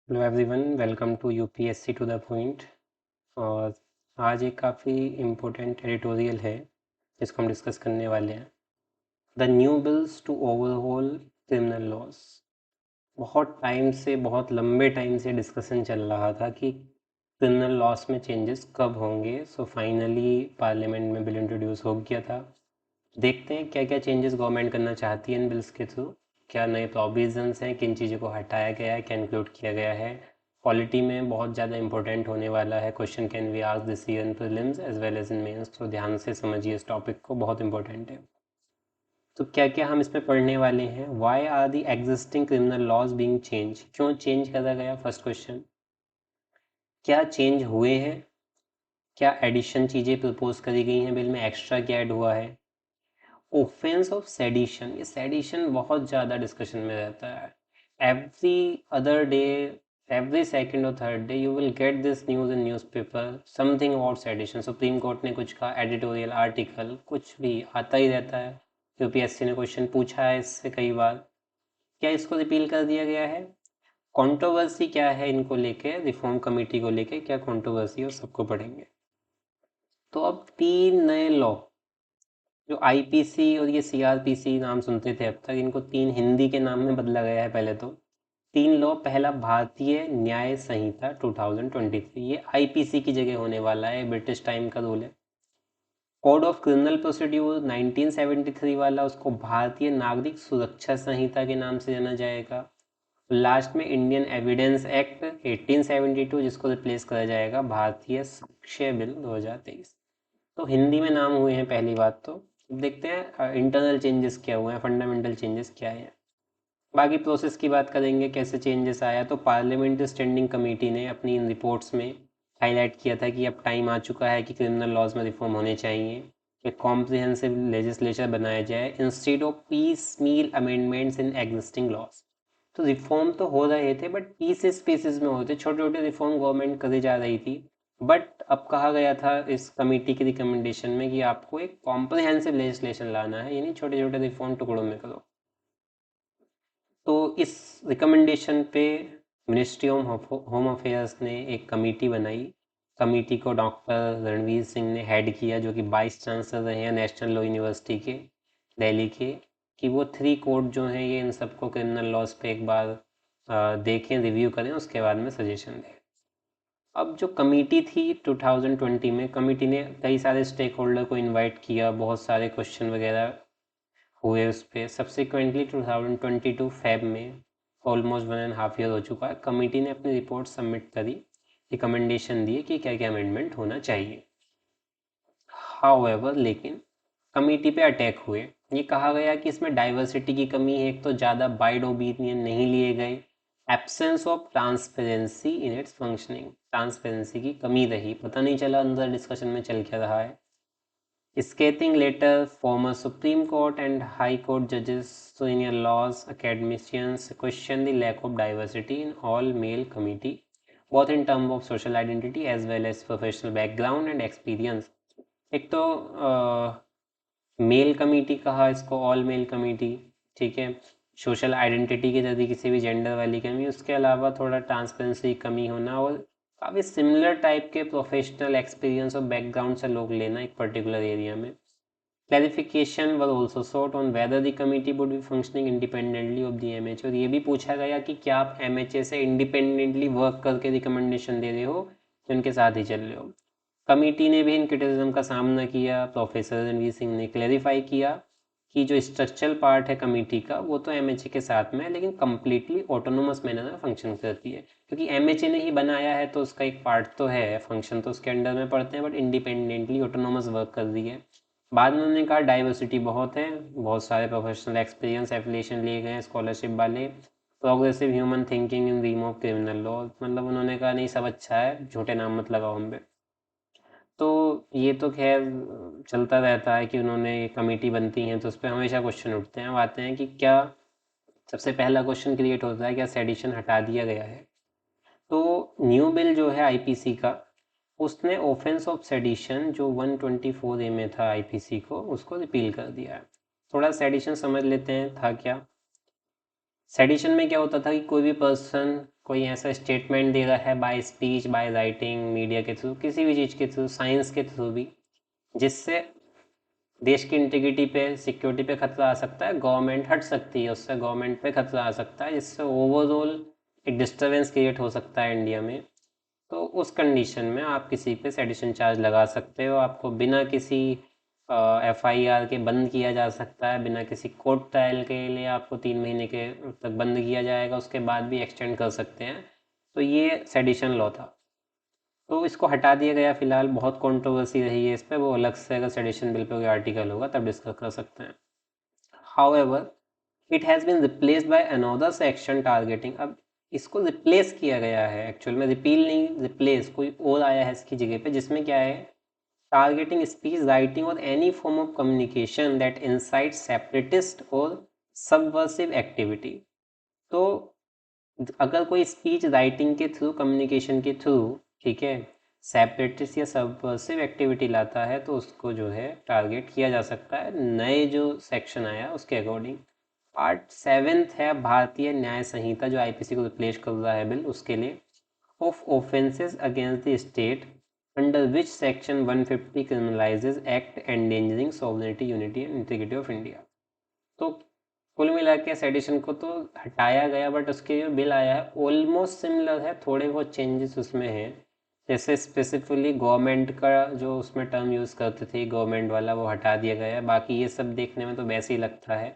Hello everyone, welcome to UPSC to the point. और आज एक काफ़ी इम्पोर्टेंट एडिटोरियल है जिसको हम डिस्कस करने वाले हैं। The new bills to overhaul criminal laws. बहुत लंबे टाइम से डिस्कशन चल रहा था कि क्रिमिनल लॉज में चेंजेस कब होंगे। सो फाइनली पार्लियामेंट में बिल इंट्रोड्यूस हो गया था। देखते हैं क्या क्या चेंजेस गवर्नमेंट करना चाहती है इन बिल्स के थ्रू। क्या नए प्रोविजंस हैं, किन चीज़ों को हटाया गया है, क्या इंक्लूड किया गया है। पॉलिटी में बहुत ज़्यादा इंपॉर्टेंट होने वाला है। Question can be asked this year in prelims as well as in mains, तो ध्यान से समझिए इस टॉपिक को, बहुत इंपॉर्टेंट है। तो क्या क्या हम इसमें पढ़ने वाले हैं। Why are the existing criminal laws being change, क्यों चेंज करा गया, फर्स्ट क्वेश्चन। क्या चेंज हुए हैं, क्या एडिशन चीज़ें प्रपोज करी गई हैं बिल में, एक्स्ट्रा क्या ऐड हुआ है। ऑफेंस ऑफ सेडिशन, ये सेडिशन बहुत ज़्यादा डिस्कशन में रहता है। Every other day, every second और third day you will get this news in newspaper, something about sedition. Supreme court ने कुछ कहा, एडिटोरियल आर्टिकल कुछ भी आता ही रहता है। यूपीएससी ने क्वेश्चन पूछा है इससे कई बार। क्या इसको रिपील कर दिया गया है? कंट्रोवर्सी क्या है इनको लेके, रिफॉर्म कमेटी को लेके क्या कंट्रोवर्सी, और सबको पढ़ेंगे। तो अब 3 नए लॉ, जो आईपीसी और ये सीआरपीसी नाम सुनते थे अब तक, इनको 3 हिंदी के नाम में बदला गया है पहले तो। 3 लॉ, पहला भारतीय न्याय संहिता 2023, ये आईपीसी की जगह होने वाला है, ब्रिटिश टाइम का रूल है। कोड ऑफ क्रिमिनल प्रोसीड्यूर 1973 वाला, उसको भारतीय नागरिक सुरक्षा संहिता के नाम से जाना जाएगा। लास्ट में इंडियन एविडेंस एक्ट 1872, जिसको रिप्लेस करा जाएगा भारतीय साक्ष्य बिल 2023। तो हिंदी में नाम हुए हैं पहली बात तो। अब देखते हैं इंटरनल चेंजेस क्या हुए हैं, फंडामेंटल चेंजेस क्या है। बाकी प्रोसेस की बात करेंगे, कैसे चेंजेस आया। तो पार्लियामेंट्री स्टैंडिंग कमेटी ने अपनी इन रिपोर्ट्स में हाईलाइट किया था कि अब टाइम आ चुका है कि क्रिमिनल लॉज में रिफॉर्म होने चाहिए, कि कॉम्प्रिहेंसिव लेजिस्लेचर बनाया जाए instead of piecemeal amendments in existing laws. तो रिफॉर्म तो हो रहे थे बट पीसेस में होते, छोटे छोटे रिफॉर्म गवर्नमेंट करे जा रही थी। बट अब कहा गया था इस कमेटी की रिकमेंडेशन में कि आपको एक कॉम्प्रिहेंसिव लेजिस्लेशन लाना है, यानी छोटे छोटे रिफॉर्म टुकड़ों में करो। तो इस रिकमेंडेशन पे मिनिस्ट्री ऑफ होम अफेयर्स ने एक कमेटी बनाई। कमेटी को डॉक्टर रणवीर सिंह ने हेड किया, जो कि वाइस चांसलर रहे हैं नेशनल लॉ यूनिवर्सिटी के दिल्ली के, कि वो 3 कोड जो हैं ये इन सबको क्रिमिनल लॉज पे एक बार देखें, रिव्यू करें, उसके बाद में सजेशन दें। अब जो कमेटी थी 2020 में, कमेटी ने कई सारे स्टेक होल्डर को इनवाइट किया, बहुत सारे क्वेश्चन वगैरह हुए उस पर। सब्सिक्वेंटली 2022 फेब में, ऑलमोस्ट 1.5 ईयर हो चुका है, कमेटी ने अपनी रिपोर्ट सबमिट करी, रिकमेंडेशन दिए कि क्या क्या अमेंडमेंट होना चाहिए। हाउएवर, लेकिन कमेटी पे अटैक हुए। ये कहा गया कि इसमें डाइवर्सिटी की कमी है, एक तो ज़्यादा वाइड ओपिनियन नहीं लिए गए, absence of transparency in its functioning, transparency की कमी रही, पता नहीं चला अंदर डिस्कशन में चल क्या रहा है। Scathing letter, former Supreme Court and High Court judges, senior laws academicians question the lack of diversity in all male committee, both in terms of social identity as well as professional background and experience. एक तो mail committee कहा इसको, all mail committee, ठीक है। Social identity के तरीके से भी जेंडर वाली कमी, उसके अलावा थोड़ा ट्रांसपेरेंसी की कमी होना, और काफ़ी सिमिलर टाइप के प्रोफेशनल एक्सपीरियंस और बैकग्राउंड से लोग लेना एक पर्टिकुलर एरिया में। Clarification was also sought on whether the committee would be functioning independently of the MHA, और ये भी पूछा गया कि क्या आप MHA से इंडिपेंडेंटली वर्क करके रिकमेंडेशन दे रहे हो कि उनके साथ ही चल रहे हो। कमेटी ने भी इन क्रिटिसिज्म का सामना किया। प्रोफेसर रणवीर सिंह ने क्लैरिफाई किया कि जो स्ट्रक्चरल पार्ट है कमेटी का, वो तो MHA के साथ में है, लेकिन कम्प्लीटली ऑटोनोमस मैनर में फंक्शन करती है, क्योंकि MHA ने ही बनाया है तो उसका एक पार्ट तो है, फंक्शन तो उसके अंडर में पड़ते हैं, बट इंडिपेंडेंटली ऑटोनोमस वर्क कर रही है। बाद में उन्होंने कहा डाइवर्सिटी बहुत है, बहुत सारे प्रोफेशनल एक्सपीरियंस एफिलिएशन लिए गए हैं स्कॉलरशिप वाले, progressive human thinking in remove criminal law, मतलब उन्होंने कहा नहीं सब अच्छा है, झूठे नाम मत लगाओ हम पे। तो ये तो खैर चलता रहता है कि उन्होंने कमेटी बनती हैं तो उस पर हमेशा क्वेश्चन उठते हैं। अब आते हैं कि क्या, सबसे पहला क्वेश्चन क्रिएट होता है क्या सेडिशन हटा दिया गया है। तो न्यू बिल जो है आईपीसी का, उसने ऑफेंस ऑफ सेडिशन जो 124A में था आईपीसी को, उसको रिपील कर दिया है। थोड़ा सेडिशन समझ लेते हैं था क्या। सेडिशन में क्या होता था कि कोई भी पर्सन कोई ऐसा स्टेटमेंट दे रहा है bye speech, by writing, media के थ्रू, किसी भी चीज़ के थ्रू, साइंस के थ्रू भी, जिससे देश की इंटीग्रिटी पे, सिक्योरिटी पे खतरा आ सकता है, गवर्नमेंट हट सकती है उससे, गवर्नमेंट पे खतरा आ सकता है, जिससे ओवरऑल एक डिस्टर्बेंस क्रिएट हो सकता है इंडिया में। तो उस कंडीशन में आप किसी पे सेडिशन चार्ज लगा सकते हो, आपको बिना किसी एफआईआर के बंद किया जा सकता है, बिना किसी कोर्ट ट्रायल के लिए आपको 3 महीने के तक बंद किया जाएगा, उसके बाद भी एक्सटेंड कर सकते हैं। तो ये सेडिशन लॉ था, तो इसको हटा दिया गया फिलहाल। बहुत कंट्रोवर्सी रही है इस पर, वो अलग से अगर सेडिशन बिल पे कोई आर्टिकल होगा तब डिस्कस कर सकते हैं। However it has been replaced by another section targeting. अब इसको रिप्लेस किया गया है, एक्चुअल में रिपील नहीं, रिप्लेस, कोई और आया है इसकी जगह पे, जिसमें क्या है, टारगेटिंग स्पीच, राइटिंग और any form of communication that insight separatist और सबवर्सिव एक्टिविटी। तो अगर कोई स्पीच राइटिंग के थ्रू, कम्युनिकेशन के थ्रू, ठीक है, सेपरेटिस्ट या सबवर्सिव एक्टिविटी लाता है तो उसको जो है टारगेट किया जा सकता है, नए जो सेक्शन आया उसके अकॉर्डिंग। पार्ट 7 है भारतीय न्याय संहिता, जो आईपीसी को रिप्लेस कर रहा है बिल, उसके लिए, of offences against the state under which section 150 criminalises act endangering sovereignty, unity and integrity of India. तो कुल मिला के सेडिशन को तो हटाया गया, बट उसके जो बिल आया है ऑलमोस्ट सिमिलर है, थोड़े बहुत चेंजेस उसमें हैं। जैसे स्पेसिफिकली गवर्नमेंट का जो उसमें टर्म यूज़ करते थे गवर्नमेंट वाला, वो हटा दिया गया है। बाकी ये सब देखने में तो वैसे ही लगता है,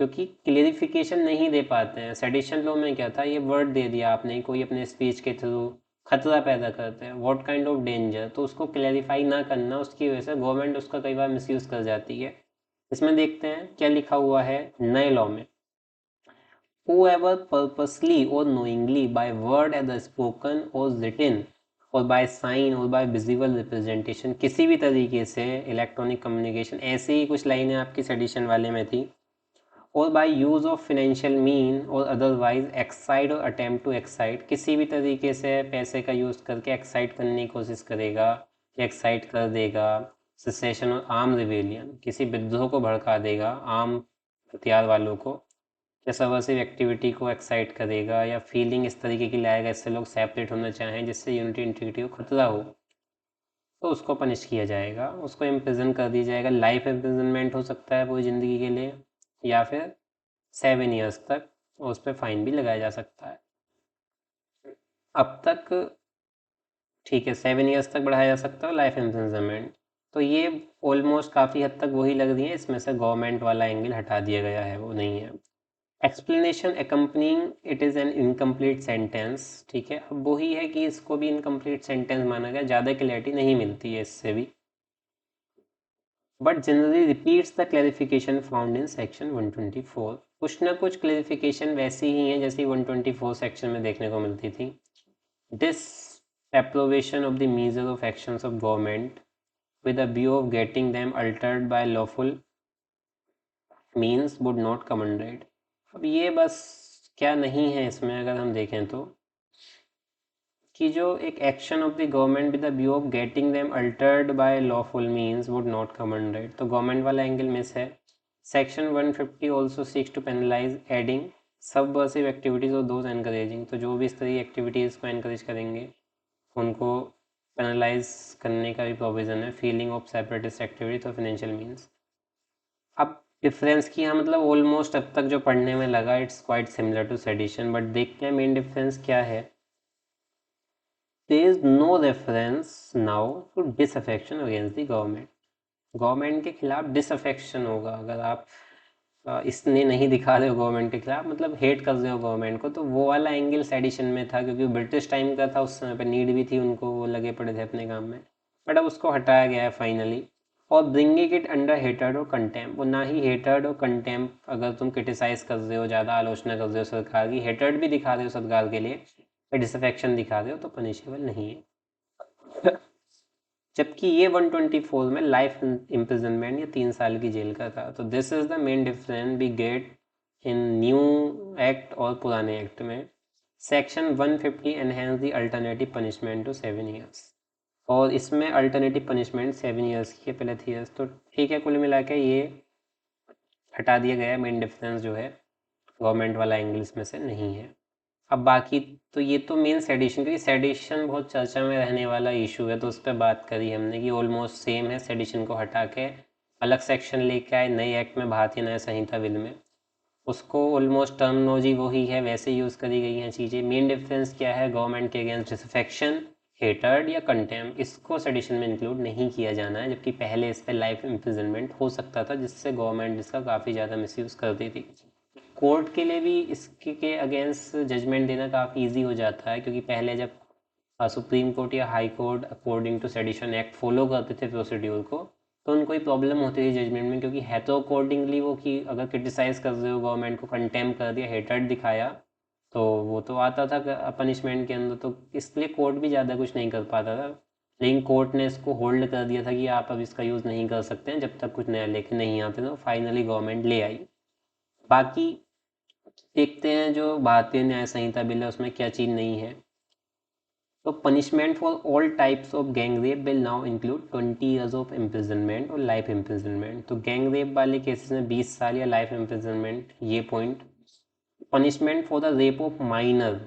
क्योंकि क्लेरिफिकेशन नहीं दे पाते हैं। सेडिशन लॉ में क्या था, ये वर्ड दे दिया आपने, कोई अपने स्पीच के थ्रू खतरा पैदा करते हैं, व्हाट काइंड ऑफ डेंजर, तो उसको क्लेरिफाई ना करना, उसकी वजह से गवर्नमेंट उसका कई बार मिसयूज़ कर जाती है। इसमें देखते हैं क्या लिखा हुआ है नए लॉ में। Whoever purposely or knowingly by word either spoken or written or by sign or by visible representation, किसी भी तरीके से इलेक्ट्रॉनिक कम्युनिकेशन, ऐसे ही कुछ लाइनें आपकी सेडिशन वाले में थी, और by use of financial mean और अदरवाइज एक्साइड और अटेम्प्ट टू एक्साइड, किसी भी तरीके से पैसे का यूज़ करके एक्साइट करने की कोशिश करेगा, एक्साइट कर देगा, सेसेशन और आर्म रिवेलियन, किसी विद्रोह को भड़का देगा, आम हथियार वालों को, या सबवर्सिव एक्टिविटी को एक्साइट करेगा, या फीलिंग इस तरीके की लाएगा इससे लोग सेपरेट होना चाहें, जिससे यूनिटी इंटीग्रिटी को खतरा हो, तो उसको पनिश किया जाएगा, उसको इम्प्रिजन कर दिया जाएगा। लाइफ इम्प्रिजनमेंट हो सकता है पूरी ज़िंदगी के लिए, या फिर 7 ईयर्स तक, और उस पर फाइन भी लगाया जा सकता है। अब तक ठीक है, 7 ईयर्स तक बढ़ाया जा सकता है लाइफ इम्प्रिजनमेंट। तो ये ऑलमोस्ट काफ़ी हद तक वही लग रही है, इसमें से गवर्नमेंट वाला एंगल हटा दिया गया है, वो नहीं है। Explanation accompanying it is an incomplete sentence, ठीक है, अब वही है कि इसको भी इनकम्प्लीट सेंटेंस माना गया, ज़्यादा क्लैरिटी नहीं मिलती है इससे भी, but generally repeats the clarification found in section 124। कुछ ना कुछ क्लैरिफिकेशन वैसी ही है जैसी 124 सेक्शन में देखने को मिलती थी। This approbation of the measure of actions of government with a view of getting them altered by lawful means would not come under it। अब ये बस क्या नहीं है इसमें, अगर हम देखें तो, कि जो एक action of the government with the view of getting them altered by lawful means would not come under it, तो गवर्नमेंट वाला एंगल मिस है। Section 150 also seeks to penalise aiding subversive activities और दोज एनकरेजिंग, तो जो भी इस तरह की एक्टिविटीज़ को एनकरेज करेंगे उनको पेनलाइज करने का भी प्रोविज़न है, फीलिंग ऑफ सेपरेटिस्ट एक्टिविटीज और फाइनेंशियल मीन्स। अब डिफरेंस की, हाँ मतलब ऑलमोस्ट अब तक जो पढ़ने में लगा it's quite similar to sedition, but देखते हैं मेन डिफरेंस क्या है। There is no reference now to disaffection against the government. Government के खिलाफ डिसअफेक्शन होगा, अगर आप इसने नहीं दिखा रहे हो गवर्नमेंट के खिलाफ, मतलब हेट कर रहे हो गवर्नमेंट को, तो वो वाला एंगल सेडिशन में था, क्योंकि ब्रिटिश टाइम का था, उस समय पर नीड भी थी उनको, वो लगे पड़े थे अपने काम में, बट अब उसको हटाया गया है फाइनली। और ब्रिंगिंग इट अंडर हेटर्ड और कंटेम्प, वो ना ही हेटर्ड और कंटेम्प, अगर तुम क्रिटिसाइज कर रहे हो, ज़्यादा आलोचना कर रहे हो सरकार की, हेटर्ड भी दिखा रहे हो सरकार के लिए, डिसअफेक्शन दिखा रहे हो, तो पनिशेबल नहीं है। जबकि ये 124 में लाइफ इम्प्रिजनमेंट या 3 साल की जेल का था। तो this is the main difference we get in new act और पुराने एक्ट में। Section 150 enhance the alternative punishment to 7 years, और इसमें अल्टरनेटिव पनिशमेंट 7 ईयर्स की है, पहले 3 ईयर्स, तो ठीक है, कुल मिला के ये हटा दिया गया। मेन डिफरेंस जो है गवर्नमेंट वाला एंगल इसमें से नहीं है। अब बाकी तो ये तो मेन सेडिशन, क्योंकि सेडिशन बहुत चर्चा में रहने वाला इशू है, तो उस पर बात करी हमने कि ऑलमोस्ट सेम है। सेडिशन को हटा के अलग सेक्शन लेके आए नए एक्ट में, भारतीय न्याय संहिता बिल में। उसको ऑलमोस्ट टर्मिनोलॉजी वही है, वैसे यूज़ करी गई हैं चीज़ें। मेन डिफरेंस क्या है, गवर्नमेंट के अगेंस्ट डिसअफेक्शन, हेटर्ड या कंटेम, इसको सेडिशन में इंक्लूड नहीं किया जाना है, जबकि पहले इस पर लाइफ इम्प्रिजनमेंट हो सकता था, जिससे गवर्नमेंट इसका काफ़ी ज़्यादा मिसयूज़ करती थी। कोर्ट के लिए भी इसके के अगेंस्ट जजमेंट देना काफ़ी इजी हो जाता है, क्योंकि पहले जब सुप्रीम कोर्ट या High Court according to sedition act follow करते थे प्रोसीड्यूर को, तो उनको कोई प्रॉब्लम होती थी जजमेंट में, क्योंकि है तो अकॉर्डिंगली वो कि अगर क्रिटिसाइज कर रहे हो गवर्नमेंट को, कंटेम कर दिया, हेटर्ड दिखाया, तो वो तो आता था पनिशमेंट के अंदर, तो इसलिए कोर्ट भी ज़्यादा कुछ नहीं कर पाता था। लेकिन कोर्ट ने इसको होल्ड कर दिया था कि आप अब इसका यूज़ नहीं कर सकते हैं जब तक कुछ नया लेके नहीं आते, तो फाइनली गवर्नमेंट ले आई। बाकी देखते हैं जो भारतीय न्याय संहिता बिल है उसमें क्या चीज़ नहीं है। तो punishment for all types of gang rape will now include 20 years of imprisonment और लाइफ इम्प्रिजनमेंट। तो गैंग रेप वाले केसेस में 20 साल या लाइफ इम्प्रिजनमेंट, ये point. Punishment for the rape of minor,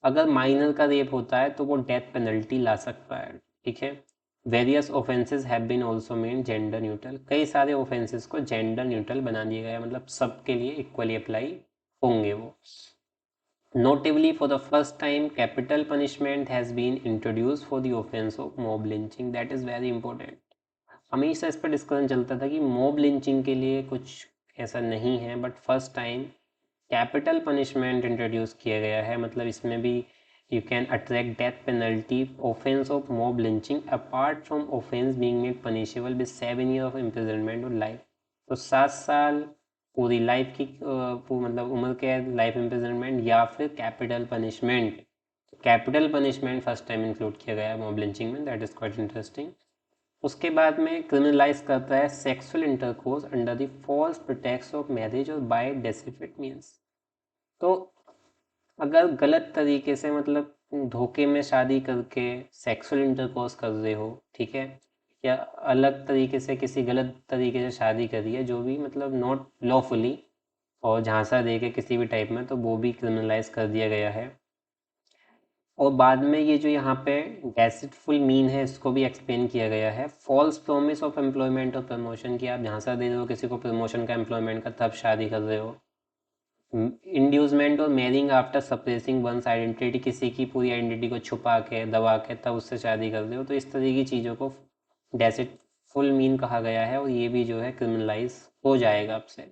अगर माइनर का रेप होता है तो वो डेथ पेनल्टी ला सकता है, ठीक है। Various offences have been also made gender neutral, कई सारे ऑफेंसेस को जेंडर न्यूट्रल बना दिया गया, मतलब सबके लिए इक्वली अप्लाई होंगे वो। Notably, for the first time, capital punishment has been introduced for the offense of mob lynching. That is very important. हमेशा इस पर डिस्कशन चलता था कि मॉब लिंचिंग के लिए कुछ ऐसा नहीं है, but first time capital punishment introduce किया गया है। मतलब इसमें भी you can attract death penalty offence of mob lynching apart from offence being made punishable with 7 year of imprisonment और लाइफ। तो 7 साल पूरी लाइफ की मतलब उम्र के लाइफ इम्प्रिजनमेंट या फिर capital punishment. Capital punishment first time include किया गया है मॉब लिंचिंग में, दैट इज क्वाइट इंटरेस्टिंग। उसके बाद में क्रिमिनलाइज करता है sexual intercourse under the false pretext of marriage और बाय डेसिफिट मीन्स। तो अगर गलत तरीके से, मतलब धोखे में शादी करके सेक्सुअल इंटरकोर्स कर रहे हो, ठीक है, या अलग तरीके से किसी गलत तरीके से शादी करी है, जो भी मतलब नॉट लॉफुली, और झांसा दे के किसी भी टाइप में, तो वो भी क्रिमिनलाइज कर दिया गया है। और बाद में ये जो यहाँ पे डेसिटफुल मीन है, इसको भी एक्सप्लेन किया गया है। फॉल्स प्रॉमिस ऑफ एम्प्लॉयमेंट और प्रमोशन, की आप झांसा दे रहे हो किसी को प्रमोशन का, एम्प्लॉयमेंट का, तब शादी कर रहे हो। इंड्यूसमेंट और marrying after suppressing one's identity, किसी की पूरी आइडेंटिटी को छुपा के दबा के तब उससे शादी कर रहे हो, तो इस तरह की चीज़ों को डेसिटफुल मीन कहा गया है, और ये भी जो है क्रिमिनलाइज हो जाएगा आपसे।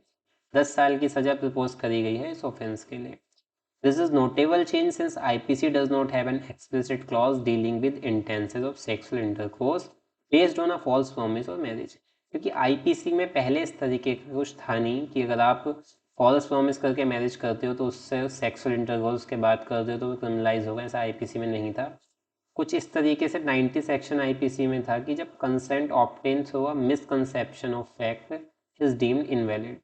10 साल की सज़ा प्रपोज करी गई है इस ऑफेंस के लिए। This is notable change since IPC does not have an explicit clause dealing with instances of sexual intercourse based on a false promise or marriage. क्योंकि IPC में पहले इस तरीके का कुछ था नहीं कि अगर आप फॉल्स प्रॉमिस करके मैरिज करते हो तो उससे सेक्सुअल इंटरकोर्स के बाद करते हो तो वो क्रिमिनलाइज होगा, ऐसा IPC में नहीं था। कुछ इस तरीके से 90 सेक्शन IPC में था कि जब कंसेंट ऑब्टेन्स हुआ, misconception of fact is deemed invalid.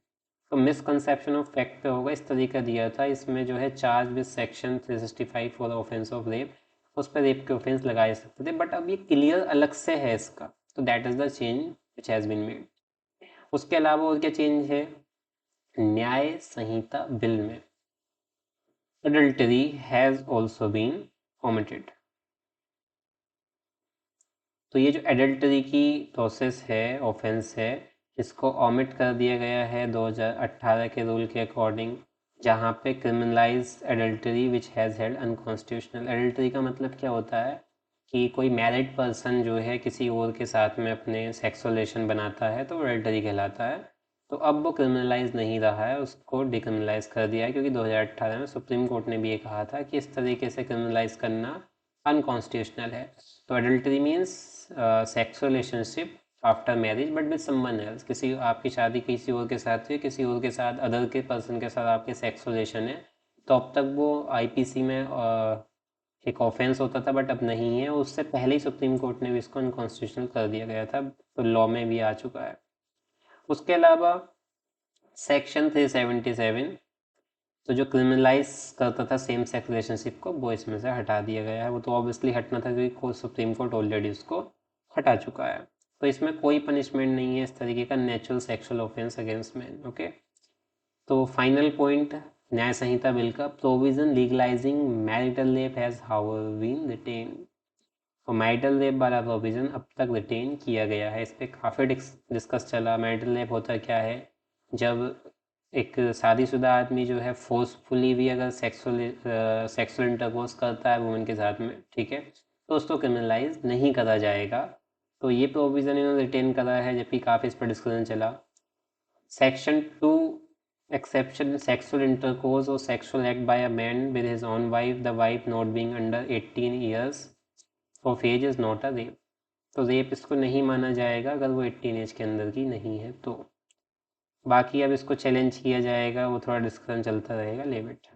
तो मिसकंसेप्शन ऑफ फैक्ट पे होगा, इस तरीका दिया था। इसमें जो है charge with section 365 for the offence of rape, उस पर रेप के ऑफेंस लगाए सकते थे, बट अब ये क्लियर अलग से है इसका, तो that is the change which has been made. उसके अलावा और क्या चेंज है न्याय संहिता बिल में, adultery has also been omitted. तो ये जो एडल्टरी की प्रोसेस है, ऑफेंस है, इसको ऑमिट कर दिया गया है 2018 के रूल के अकॉर्डिंग, जहाँ पे criminalise adultery which has held unconstitutional. Adultery का मतलब क्या होता है कि कोई मैरिड पर्सन जो है किसी और के साथ में अपने सेक्सुअल रिलेशन बनाता है, तो वो एडल्टरी कहलाता है। तो अब वो क्रिमिनलाइज नहीं रहा है, उसको डिक्रिमिनलाइज कर दिया है, क्योंकि 2018 में सुप्रीम कोर्ट ने भी ये कहा था कि इस तरीके से क्रिमिनलाइज करना अनकॉन्स्टिट्यूशनल है। तो adultery means sexual relationship after marriage but with someone else, किसी आपकी शादी किसी और के साथ हुई, किसी और के साथ, अदर के पर्सन के साथ आपके सेक्सुअल रिलेशन है, तो अब तक वो IPC में एक ऑफेंस होता था, बट अब नहीं है। उससे पहले ही सुप्रीम कोर्ट ने भी इसको अनकॉन्स्टिट्यूशनल कर दिया गया था, तो लॉ में भी आ चुका है। उसके अलावा सेक्शन 377, तो जो क्रिमिनलाइज करता था सेम सेक्स रिलेशनशिप को, वो इसमें से हटा दिया गया है। वो तो ऑब्वियसली हटना था, क्योंकि सुप्रीम कोर्ट ऑलरेडी उसको हटा चुका है। तो इसमें कोई पनिशमेंट नहीं है इस तरीके का natural sexual offence against man. Okay, तो final point Nyaya Sanhita bill का provision legalising marital rape has however been retain. और मैरिटल रेप वाला प्रोविजन अब तक रिटेन किया गया है। इस पर काफ़ी डिस्कस चला। मैरिटल रेप होता क्या है, जब एक शादीशुदा आदमी जो है फोर्सफुली भी अगर सेक्सुअल इंटरकोर्स करता है वुमेन के साथ में, ठीक है, तो उसको क्रिमिनलाइज नहीं करा जाएगा। तो ये प्रोविज़न इन्होंने रिटेन करा है, जबकि काफ़ी इस पर डिस्कशन चला। सेक्शन 2 एक्सेप्शन सेक्सुअल इंटरकोर्स और sexual act by a man with his own wife, the wife not being under 18 years of age is not a rape. तो रेप इसको नहीं माना जाएगा अगर वो 18 एज के अंदर की नहीं है तो। बाकी अब इसको चैलेंज किया जाएगा, वो थोड़ा डिस्कशन चलता रहेगा, leave it.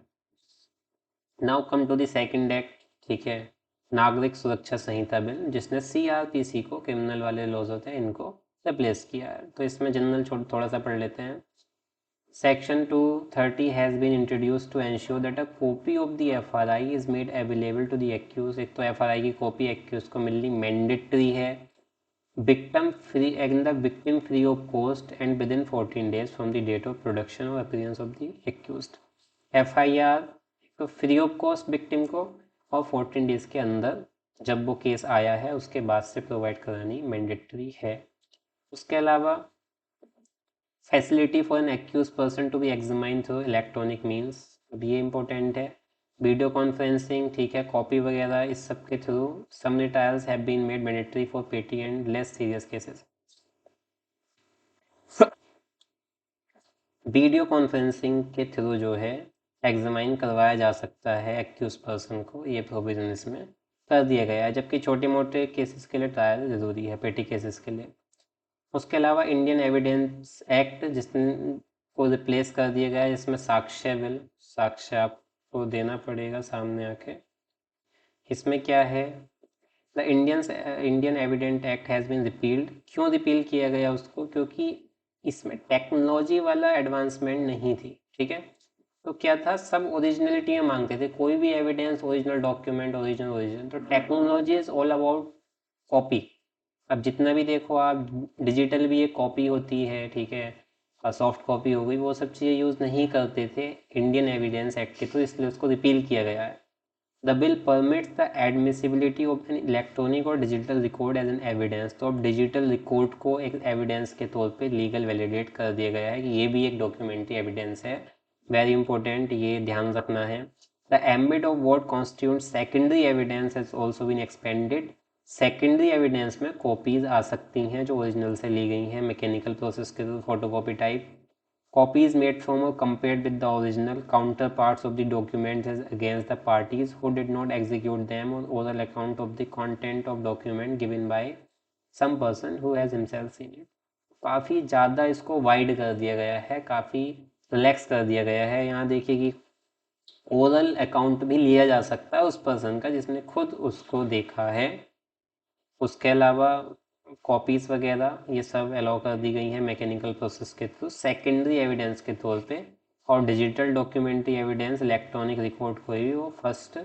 Now come to the second act, ठीक है, नागरिक सुरक्षा संहिता बिल, जिसने सीआरपीसी को, क्रिमिनल वाले लॉज होते हैं, इनको रिप्लेस किया है। तो इसमें जनरल थोड़ा सा पढ़ लेते हैं। Section 230 has been introduced to ensure that a copy of the FRI is made available to the accused। एक तो FRI की कॉपी accused को मिलनी मैंडेटरी है। victim free and the victim free of cost and within 14 days from the date of production or appearance of the accused। FIR तो free of cost victim को, और 14 days के अंदर जब वो केस आया है उसके बाद से प्रोवाइड करानी मैंडेटरी है। उसके अलावा facility for an accuse person to be examine through electronic means, अब ये इंपॉर्टेंट है। वीडियो कॉन्फ्रेंसिंग, ठीक है, कॉपी वगैरह, इस सब के through some trials have been made mandatory for petty and less serious cases. Video conferencing के थ्रू जो है एग्जामाइन करवाया जा सकता है एक्यूज पर्सन को, ये प्रोविजन इसमें कर दिया गया है, जबकि छोटे मोटे केसेस के लिए ट्रायल ज़रूरी है, पेटी केसेस के लिए। उसके अलावा इंडियन एविडेंस एक्ट को रिप्लेस कर दिया गया है, जिसमें साक्ष्य बिल, साक्ष्य आपको देना पड़ेगा सामने आके। इसमें क्या है, the Indian evidence act has been repealed. क्यों रिपील किया गया उसको, क्योंकि इसमें टेक्नोलॉजी वाला एडवांसमेंट नहीं थी, ठीक है। तो क्या था, सब ओरिजिनलिटी में मांगते थे, कोई भी एविडेंस, ओरिजिनल डॉक्यूमेंट, ओरिजिनल। तो technology is all about copy. अब जितना भी देखो आप, डिजिटल भी एक कॉपी होती है, ठीक है, और सॉफ्ट कॉपी हो गई, वो सब चीज़ें यूज़ नहीं करते थे इंडियन एविडेंस एक्ट के, तो इसलिए उसको रिपील किया गया है। The bill permits the admissibility of an electronic और digital record as an evidence. तो अब डिजिटल रिकॉर्ड को एक एविडेंस के तौर पे लीगल वैलिडेट कर दिया गया है कि ये भी एक डॉक्यूमेंट्री एविडेंस है। वेरी इंपॉर्टेंट, ये ध्यान रखना है। The ambit of what constitute secondary evidence has also been expanded. Secondary evidence में कॉपीज आ सकती हैं जो ओरिजिनल से ली गई हैं, मैकेनिकल प्रोसेस के through, photocopy type. Copies made from or compared with the original counterparts of the documents as against the parties who did not execute them, or oral account of the content of document given by some person who has himself seen it। काफ़ी ज़्यादा इसको wide कर दिया गया है, काफ़ी relax कर दिया गया है। यहाँ देखिए कि ओरल अकाउंट भी लिया जा सकता है उस पर्सन का जिसने खुद उसको देखा है। उसके अलावा कॉपीज़ वगैरह ये सब अलाउ कर दी गई हैं मैकेनिकल प्रोसेस के थ्रू सेकेंडरी एविडेंस के तौर पे। और digital documentary evidence, electronic record कोई भी, वो फर्स्ट,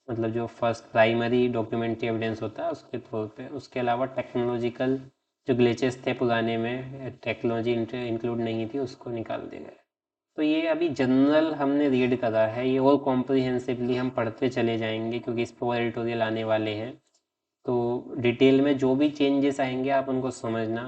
मतलब जो फर्स्ट प्राइमरी डॉक्यूमेंट्री एविडेंस होता है उसके तौर पे। उसके अलावा टेक्नोलॉजिकल जो ग्लिचेस थे पुराने में, टेक्नोलॉजी इंक्लूड नहीं थी, उसको निकाल दिया गया। तो ये अभी जनरल हमने रीड करा है, ये और कॉम्प्रिहेंसिवली हम पढ़ते चले जाएंगे क्योंकि इस पर एडिटोरियल आने वाले हैं। तो डिटेल में जो भी चेंजेस आएंगे आप उनको समझना।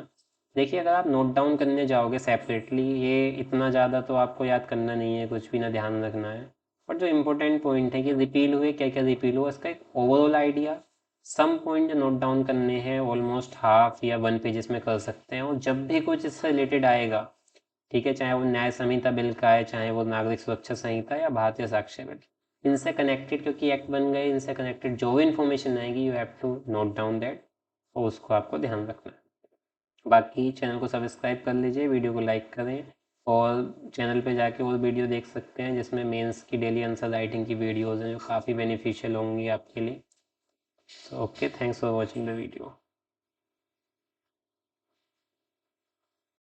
देखिए, अगर आप नोट डाउन करने जाओगे सेपरेटली, ये इतना ज़्यादा तो आपको याद करना नहीं है, कुछ भी ना ध्यान रखना है। बट जो इम्पोर्टेंट पॉइंट है कि रिपील हुए, क्या क्या रिपील हुआ, इसका एक ओवरऑल आइडिया, सम पॉइंट जो नोट डाउन करने हैं ऑलमोस्ट हाफ या 1 पेजेस में कर सकते हैं। और जब भी कुछ इससे रिलेटेड आएगा, ठीक है, चाहे वो न्याय संहिता बिल का है, चाहे वो नागरिक सुरक्षा संहिता या भारतीय साक्ष्य बिल, इनसे कनेक्टेड क्योंकि एक्ट बन गए, इनसे कनेक्टेड जो भी इन्फॉर्मेशन आएगी you have to note down that, और उसको आपको ध्यान रखना है। बाकी चैनल को सब्सक्राइब कर लीजिए, वीडियो को लाइक करें, और चैनल पे जाके और वीडियो देख सकते हैं जिसमें मेंस की डेली आंसर राइटिंग की वीडियोज़ हैं जो काफ़ी बेनिफिशियल होंगी आपके लिए। Okay, thanks for watching the video.